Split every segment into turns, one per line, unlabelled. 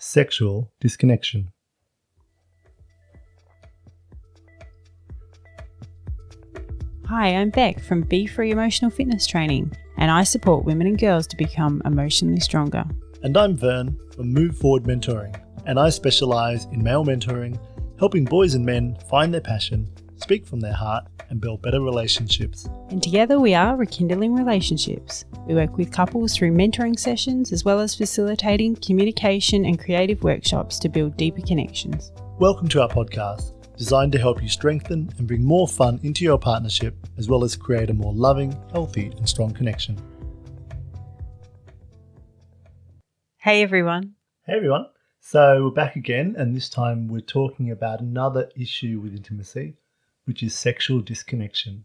Sexual Disconnection.
Hi, I'm Bec from Be Free Emotional Fitness Training, and I support women and girls to become emotionally stronger.
And I'm Vern from Move Forward Mentoring, and I specialise in male mentoring, helping boys and men find their passion, speak from their heart, and build better relationships.
And together we are rekindling relationships. We work with couples through mentoring sessions as well as facilitating communication and creative workshops to build deeper connections.
Welcome to our podcast, designed to help you strengthen and bring more fun into your partnership, as well as create a more loving, healthy, and strong connection.
Hey everyone.
Hey everyone. So we're back again, and this time we're talking about another issue with intimacy, which is sexual disconnection.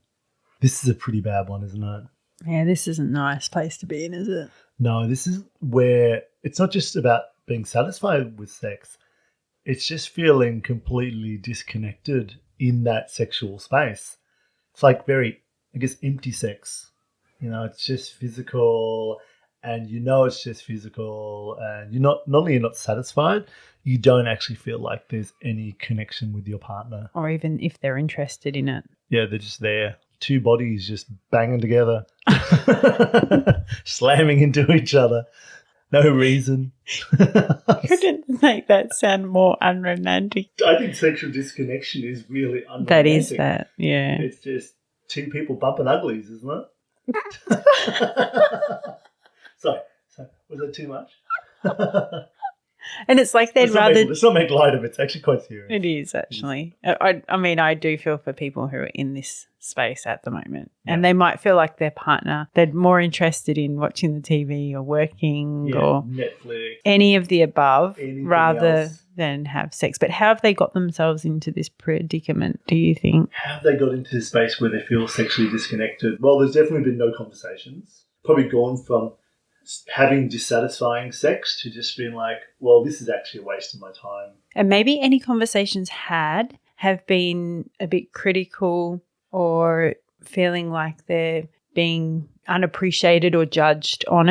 This is a pretty bad one, isn't it?
Yeah, this isn't a nice place to be in, is it?
No, this is where it's not just about being satisfied with sex. It's just feeling completely disconnected in that sexual space. It's like very, empty sex. It's just physical, and it's just physical, and not only you're not satisfied, you don't actually feel like there's any connection with your partner.
Or even if they're interested in it.
Yeah, they're just there. Two bodies just banging together, slamming into each other. No reason.
Couldn't make that sound more unromantic.
I think sexual disconnection is really unromantic.
That is that, yeah.
It's just two people bumping uglies, isn't it? Sorry, was that too much?
And it's like they'd rather...
Let's not make light of it. It's actually quite serious.
It is, actually. I do feel for people who are in this space at the moment. Yeah. And they might feel like their partner, they're more interested in watching the TV or working or
Netflix,
any of the above rather
else
than have sex. But how have they got themselves into this predicament, do you think?
How have they got into this space where they feel sexually disconnected? Well, there's definitely been no conversations. Probably gone from having dissatisfying sex to just being like, well, this is actually a waste of my time.
And maybe any conversations have been a bit critical or feeling like they're being unappreciated or judged on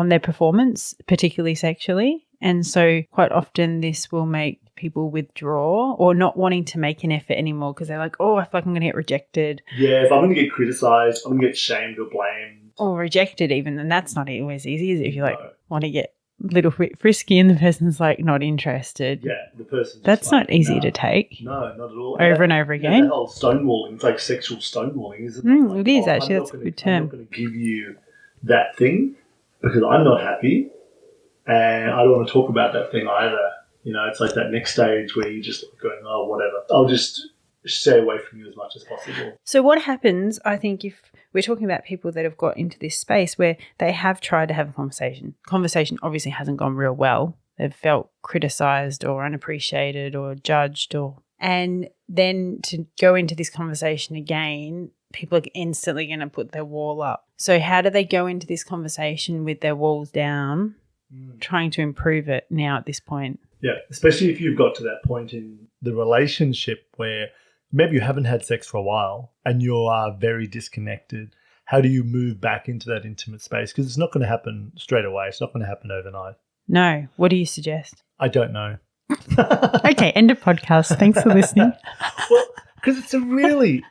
their performance, particularly sexually. And so quite often this will make people withdraw or not wanting to make an effort anymore because they're like, oh, I feel like I'm going to get rejected.
Yeah, if I'm going to get criticised, I'm going to get shamed or blamed.
Or rejected even, and that's not always easy, is it? If you want to get a little bit frisky and the person's like not interested.
Yeah, the person's
that's not easy to take.
No, not at all.
Over and over again.
That whole stonewalling, it's like sexual stonewalling, isn't it?
It is actually, that's a good term.
I'm not going to give you that thing because I'm not happy and I don't want to talk about that thing either. It's like that next stage where you're just going, oh, whatever. I'll just stay away from you as much as possible.
So what happens, I think, if we're talking about people that have got into this space where they have tried to have a conversation. Conversation obviously hasn't gone real well. They've felt criticised or unappreciated or judged and then to go into this conversation again, people are instantly going to put their wall up. So how do they go into this conversation with their walls down, trying to improve it now at this point?
Yeah, especially if you've got to that point in the relationship where maybe you haven't had sex for a while and you are very disconnected. How do you move back into that intimate space? Because it's not going to happen straight away. It's not going to happen overnight.
No. What do you suggest?
I don't know.
Okay, end of podcast. Thanks for listening.
Well, because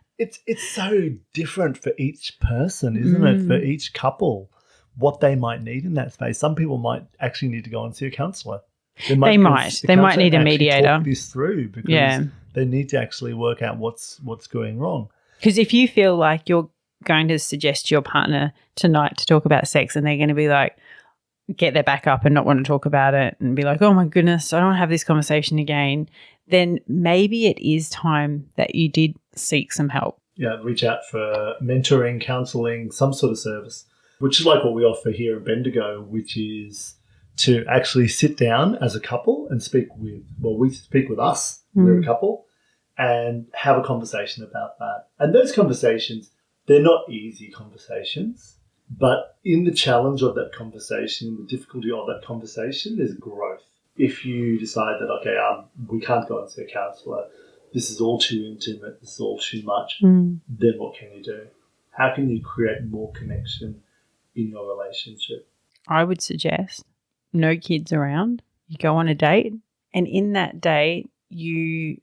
it's so different for each person, isn't it? For each couple, what they might need in that space. Some people might actually need to go and see a counsellor. They might need a mediator. Talk this through because they need to actually work out what's going wrong.
Because if you feel like you're going to suggest to your partner tonight to talk about sex and they're going to be like, get their back up and not want to talk about it and be like, oh my goodness, I don't want to have this conversation again, then maybe it is time that you did seek some help.
Yeah, reach out for mentoring, counselling, some sort of service, which is like what we offer here at Bendigo, which is to actually sit down as a couple and we speak with us, we're a couple, and have a conversation about that. And those conversations, they're not easy conversations, but in the challenge of that conversation, the difficulty of that conversation, there's growth. If you decide that, okay, we can't go and see a counsellor, this is all too intimate, this is all too much, then what can you do? How can you create more connection in your relationship?
I would suggest no kids around you go on a date, and in that date, you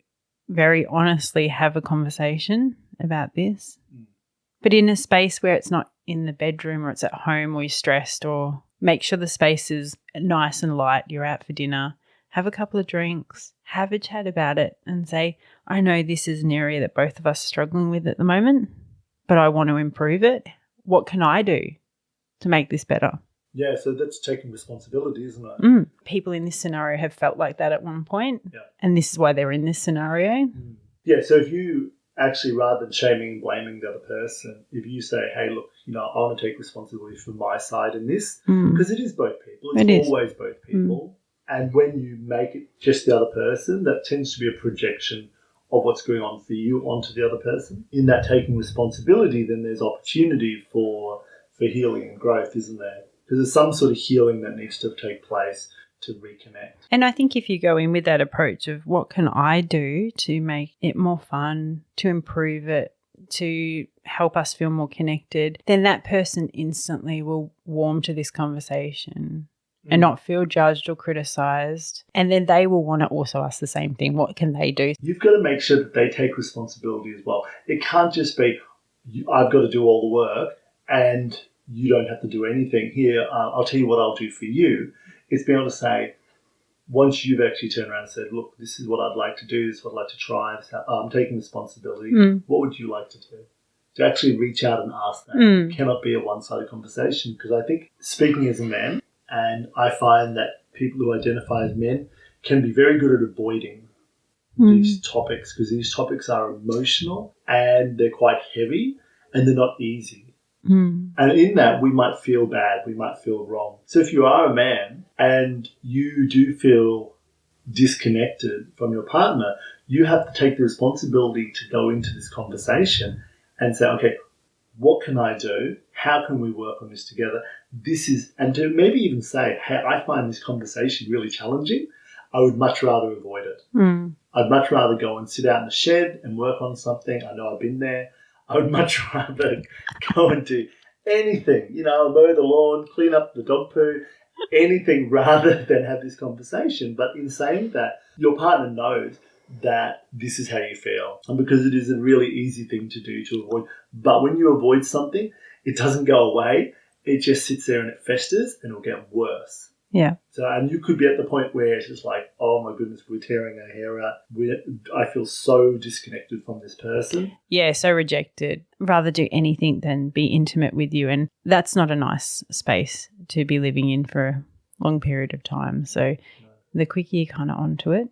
very honestly have a conversation about this, but in a space where it's not in the bedroom or it's at home or you're stressed, or make sure the space is nice and light. You're out for dinner, have a couple of drinks, have a chat about it and say, I know this is an area that both of us are struggling with at the moment, but I want to improve it. What can I do to make this better?
Yeah, so that's taking responsibility, isn't it?
People in this scenario have felt like that at one point, and this is why they're in this scenario.
Yeah, so if you actually, rather than shaming and blaming the other person, if you say, hey, look, I want to take responsibility for my side in this, because it is both people. It's always both people. And when you make it just the other person, that tends to be a projection of what's going on for you onto the other person. In that taking responsibility, then there's opportunity for healing and growth, isn't there? Because there's some sort of healing that needs to take place to reconnect.
And I think if you go in with that approach of what can I do to make it more fun, to improve it, to help us feel more connected, then that person instantly will warm to this conversation and not feel judged or criticised. And then they will want to also ask the same thing. What can they do?
You've got to make sure that they take responsibility as well. It can't just be, I've got to do all the work and you don't have to do anything. Here, I'll tell you what I'll do for you. It's being able to say, once you've actually turned around and said, look, this is what I'd like to do, this is what I'd like to try, I'm taking responsibility, what would you like to do? To actually reach out and ask that. It cannot be a one-sided conversation, because I think, speaking as a man, and I find that people who identify as men can be very good at avoiding these topics, because these topics are emotional and they're quite heavy and they're not easy. And in that, we might feel bad, we might feel wrong. So if you are a man and you do feel disconnected from your partner, you have to take the responsibility to go into this conversation and say, okay, what can I do? How can we work on this together? And to maybe even say, hey, I find this conversation really challenging. I would much rather avoid it. I'd much rather go and sit out in the shed and work on something. I know I've been there. I would much rather go and do anything, mow the lawn, clean up the dog poo, anything rather than have this conversation. But in saying that, your partner knows that this is how you feel, and because it is a really easy thing to do to avoid. But when you avoid something, it doesn't go away. It just sits there and it festers and it'll get worse.
Yeah.
So, and you could be at the point where it's just like, oh my goodness, we're tearing our hair out. I feel so disconnected from this person.
Yeah, so rejected. Rather do anything than be intimate with you. And that's not a nice space to be living in for a long period of time. So the quicker you're kind of onto it,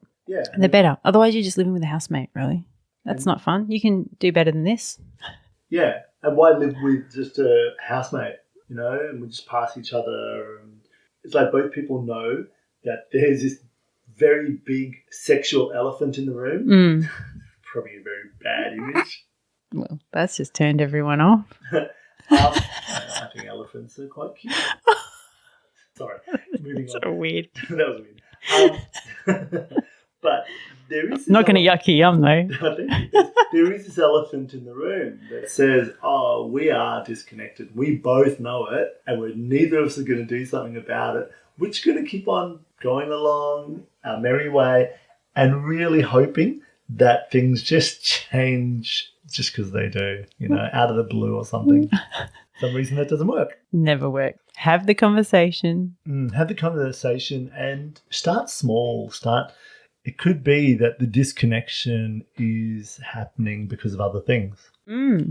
the better. Otherwise, you're just living with a housemate, really. That's not fun. You can do better than this.
Yeah. And why live with just a housemate, and we just pass each other. And it's like both people know that there's this very big sexual elephant in the room. Probably a very bad image.
Well, that's just turned everyone off.
I think elephants are quite cute. Sorry, moving on.
So weird.
That was weird. But there is...
Not going to yuck your yum, though.
There is this elephant in the room that says, oh, we are disconnected. We both know it, and neither of us are going to do something about it. We're just going to keep on going along our merry way and really hoping that things just change just because they do, out of the blue or something. For some reason that doesn't work.
Never work. Have the conversation.
Have the conversation and start small. It could be that the disconnection is happening because of other things.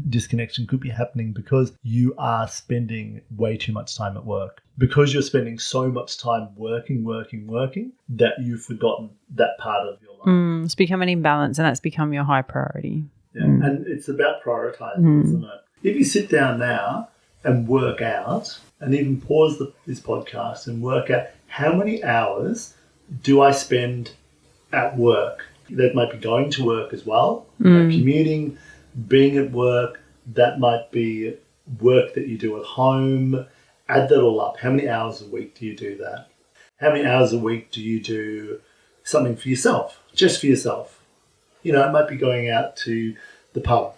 Disconnection could be happening because you are spending way too much time at work. Because you're spending so much time working, that you've forgotten that part of your life.
It's become an imbalance, and that's become your high priority.
Yeah, and it's about prioritizing, isn't it? If you sit down now and work out, and even pause this podcast and work out how many hours do I spend at work. That might be going to work as well, commuting, being at work. That might be work that you do at home. Add that all up. How many hours a week do you do that? How many hours a week do you do something for yourself, just for yourself? It might be going out to the pub.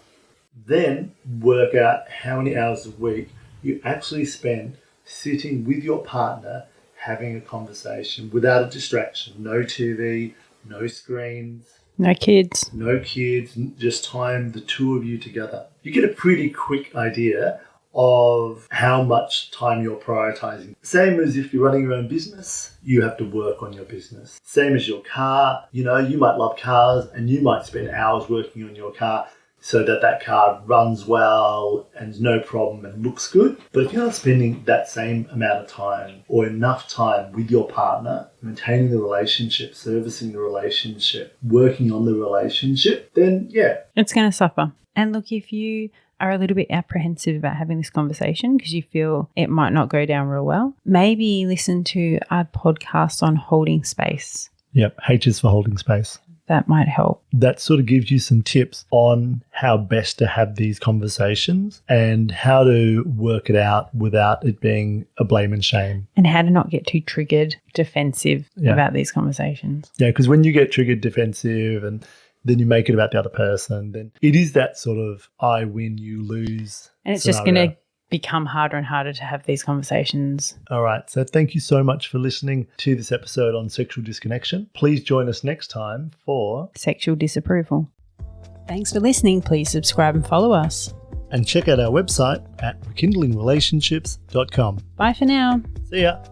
Then work out how many hours a week you actually spend sitting with your partner, having a conversation without a distraction. No TV, no screens.
No kids.
No kids, just time the two of you together. You get a pretty quick idea of how much time you're prioritizing. Same as if you're running your own business, you have to work on your business. Same as your car, you might love cars and you might spend hours working on your car so that car runs well and there's no problem and looks good. But if you're not spending that same amount of time or enough time with your partner, maintaining the relationship, servicing the relationship, working on the relationship, then
it's going to suffer. And look, if you are a little bit apprehensive about having this conversation because you feel it might not go down real well, maybe listen to our podcast on holding space.
Yep, H is for holding space.
That might help.
That sort of gives you some tips on how best to have these conversations and how to work it out without it being a blame and shame.
And how to not get too triggered, defensive about these conversations.
Yeah, because when you get triggered, defensive, and then you make it about the other person, then it is that sort of I win, you lose.
And it's just going to become harder and harder to have these conversations.
All right. So thank you so much for listening to this episode on Sexual Disconnection. Please join us next time for
Sexual Disapproval. Thanks for listening. Please subscribe and follow us.
And check out our website at rekindlingrelationships.com.
Bye for now.
See ya.